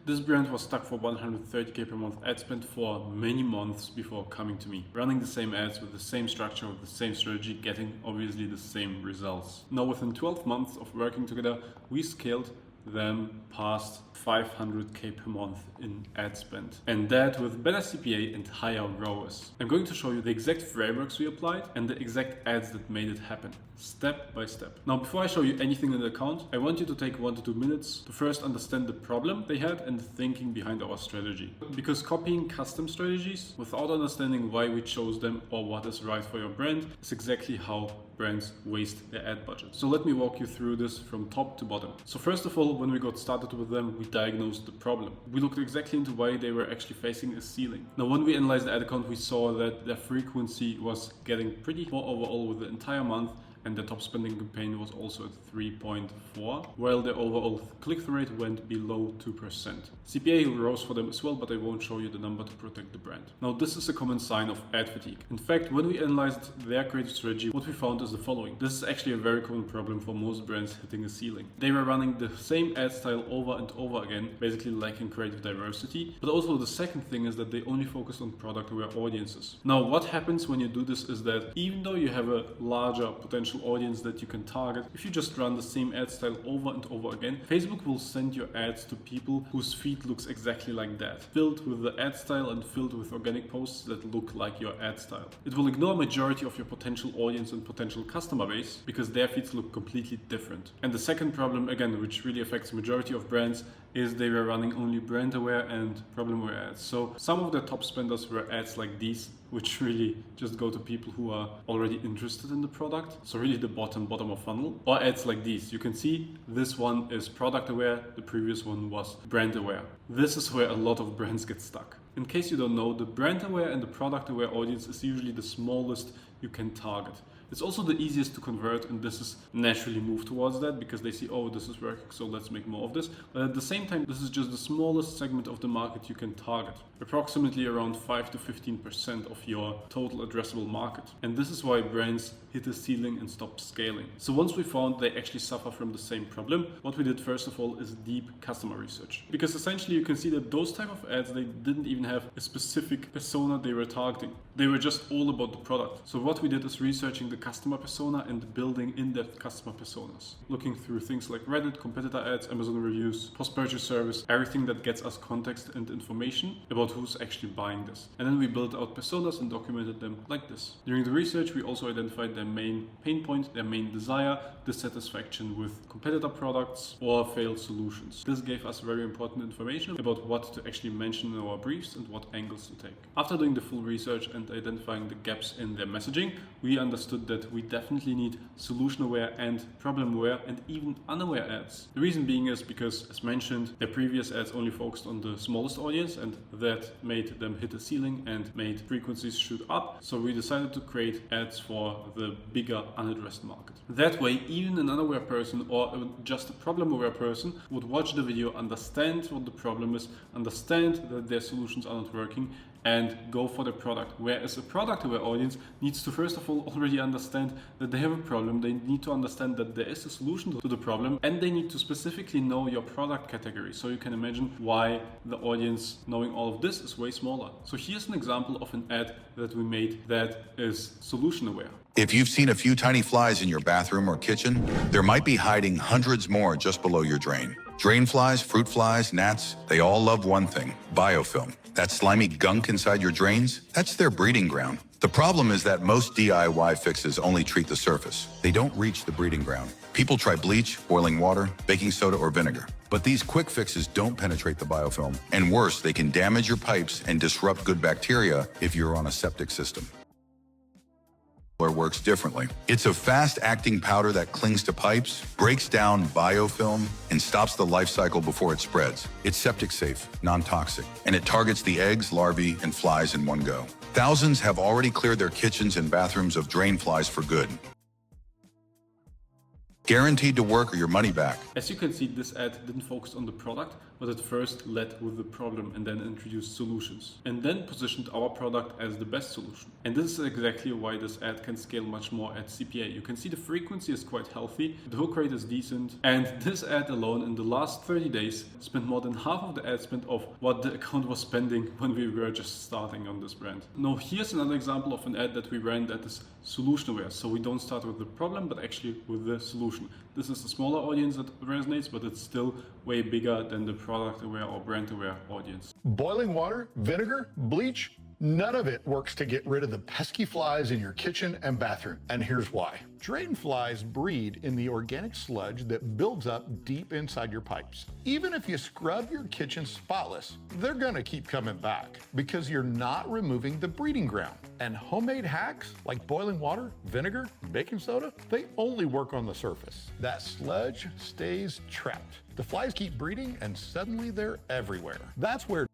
This brand was stuck for 130k per month ad spend for many months before coming to me, running the same ads with the same structure, with the same strategy, getting obviously the same results. Now within 12 months of working together, we scaled them past 500k per month in ad spend, and that with better CPA and higher ROAS. I'm going to show you the exact frameworks we applied and the exact ads that made it happen, step by step. Now before I show you anything in the account, I want you to take 1 to 2 minutes to first understand the problem they had and the thinking behind our strategy. Because copying custom strategies without understanding why we chose them or what is right for your brand is exactly how brands waste their ad budget. So let me walk you through this from top to bottom. So first of all, when we got started with them, we diagnosed the problem. We looked exactly into why they were actually facing a ceiling. Now, when we analyzed the ad account, we saw that their frequency was getting pretty poor overall with the entire month, and the top spending campaign was also at 3.4, while the overall click-through rate went below 2%. CPA rose for them as well, but I won't show you the number to protect the brand. Now, this is a common sign of ad fatigue. In fact, when we analyzed their creative strategy, what we found is the following. This is actually a very common problem for most brands hitting a ceiling. They were running the same ad style over and over again, basically lacking creative diversity. But also the second thing is that they only focused on product-aware audiences. Now, what happens when you do this is that even though you have a larger potential audience that you can target, if you just run the same ad style over and over again, Facebook will send your ads to people whose feed looks exactly like that, filled with the ad style and filled with organic posts that look like your ad style. It will ignore a majority of your potential audience and potential customer base because their feeds look completely different. And the second problem, again, which really affects the majority of brands, is they were running only brand aware and problem aware ads. So some of the top spenders were ads like these, which really just go to people who are already interested in the product. So really the bottom of funnel, or ads like these. You can see this one is product aware, the previous one was brand aware. This is where a lot of brands get stuck. In case you don't know, the brand aware and the product aware audience is usually the smallest you can target. It's also the easiest to convert, and this is naturally move towards that because they see, oh, this is working, so let's make more of this. But at the same time, this is just the smallest segment of the market you can target, approximately around 5 to 15% of your total addressable market. And this is why brands hit a ceiling and stop scaling. So once we found they actually suffer from the same problem, what we did first of all is deep customer research. Because essentially you can see that those type of ads, they didn't even have a specific persona they were targeting. They were just all about the product. So what we did is researching the customer persona and building in-depth customer personas. Looking through things like Reddit, competitor ads, Amazon reviews, post-purchase service, everything that gets us context and information about who's actually buying this. And then we built out personas and documented them like this. During the research, we also identified their main pain point, their main desire, dissatisfaction with competitor products or failed solutions. This gave us very important information about what to actually mention in our briefs and what angles to take. After doing the full research and identifying the gaps in their messaging, we understood that we definitely need solution-aware and problem-aware and even unaware ads. The reason being is because, as mentioned, their previous ads only focused on the smallest audience, and that made them hit a ceiling and made frequencies shoot up. So we decided to create ads for the bigger unaddressed market. That way, even an unaware person or just a problem-aware person would watch the video, understand what the problem is, understand that their solutions are not working, and go for the product. Whereas a product-aware audience needs to first of all already understand that they have a problem, they need to understand that there is a solution to the problem, and they need to specifically know your product category. So you can imagine why the audience knowing all of this is way smaller. So here's an example of an ad that we made that is solution-aware. If you've seen a few tiny flies in your bathroom or kitchen, there might be hiding hundreds more just below your drain. Drain flies, fruit flies, gnats, they all love one thing, biofilm. That slimy gunk inside your drains, that's their breeding ground. The problem is that most DIY fixes only treat the surface. They don't reach the breeding ground. People try bleach, boiling water, baking soda, or vinegar. But these quick fixes don't penetrate the biofilm. And worse, they can damage your pipes and disrupt good bacteria if you're on a septic system. Works differently. It's a fast-acting powder that clings to pipes, breaks down biofilm, and stops the life cycle before it spreads. It's septic safe, non-toxic, and it targets the eggs, larvae, and flies in one go. Thousands have already cleared their kitchens and bathrooms of drain flies for good. Guaranteed to work or your money back. As you can see, this ad didn't focus on the product, but at first led with the problem and then introduced solutions, and then positioned our product as the best solution. And this is exactly why this ad can scale much more at CPA. You can see the frequency is quite healthy, the hook rate is decent, and this ad alone in the last 30 days spent more than half of the ad spend of what the account was spending when we were just starting on this brand. Now here's another example of an ad that we ran that is solution aware. So we don't start with the problem, but actually with the solution. This is a smaller audience that resonates, but it's still way bigger than the product aware or brand aware audience. Boiling water, vinegar, bleach, none of it works to get rid of the pesky flies in your kitchen and bathroom. And here's why. Drain flies breed in the organic sludge that builds up deep inside your pipes. Even if you scrub your kitchen spotless, they're gonna keep coming back because you're not removing the breeding ground. And homemade hacks like boiling water, vinegar, baking soda, they only work on the surface. That sludge stays trapped. The flies keep breeding and suddenly they're everywhere. That's where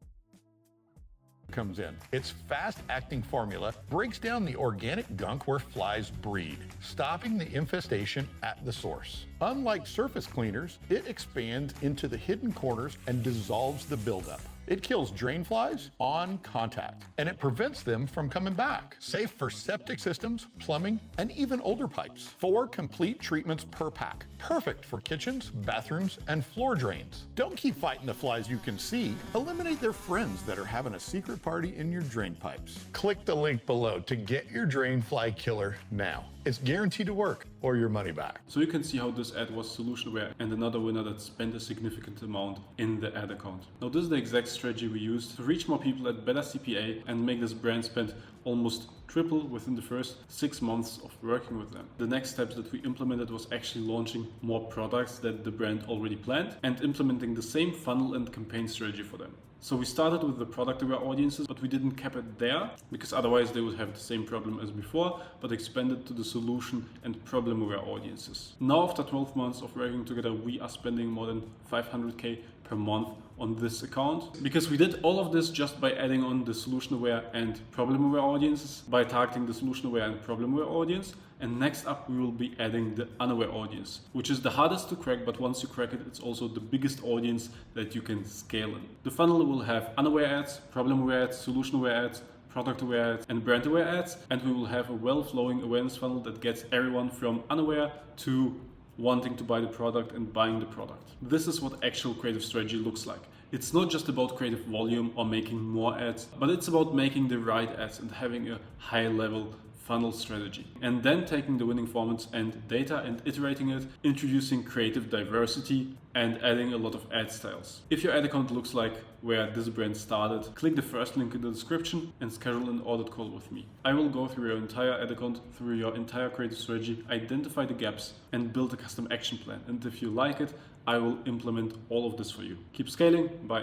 comes in. Its fast-acting formula breaks down the organic gunk where flies breed, stopping the infestation at the source. Unlike surface cleaners, it expands into the hidden corners and dissolves the buildup. It kills drain flies on contact, and it prevents them from coming back. Safe for septic systems, plumbing, and even older pipes. 4 complete treatments per pack. Perfect for kitchens, bathrooms, and floor drains. Don't keep fighting the flies you can see. Eliminate their friends that are having a secret party in your drain pipes. Click the link below to get your drain fly killer now. It's guaranteed to work or your money back. So you can see how this ad was solution aware and another winner that spent a significant amount in the ad account. Now this is the exact strategy we used to reach more people at better CPA and make this brand spend almost triple within the first 6 months of working with them. The next steps that we implemented was actually launching more products that the brand already planned and implementing the same funnel and campaign strategy for them. So we started with the product aware audiences, but we didn't cap it there because otherwise they would have the same problem as before, but expanded to the solution and problem aware audiences. Now after 12 months of working together, we are spending more than 500K per month on this account because we did all of this just by adding on the solution aware and problem aware audiences, by targeting the solution aware and problem aware audience. And next up, we will be adding the unaware audience, which is the hardest to crack, but once you crack it, it's also the biggest audience that you can scale in. The funnel will have unaware ads, problem aware ads, solution aware ads, product aware ads, and brand aware ads, and we will have a well-flowing awareness funnel that gets everyone from unaware to wanting to buy the product and buying the product. This is what actual creative strategy looks like. It's not just about creative volume or making more ads, but it's about making the right ads and having a high level funnel strategy, and then taking the winning formats and data and iterating it, introducing creative diversity and adding a lot of ad styles. If your ad account looks like where this brand started, click the first link in the description and schedule an audit call with me. I will go through your entire ad account, through your entire creative strategy, identify the gaps and build a custom action plan. And if you like it, I will implement all of this for you. Keep scaling. Bye.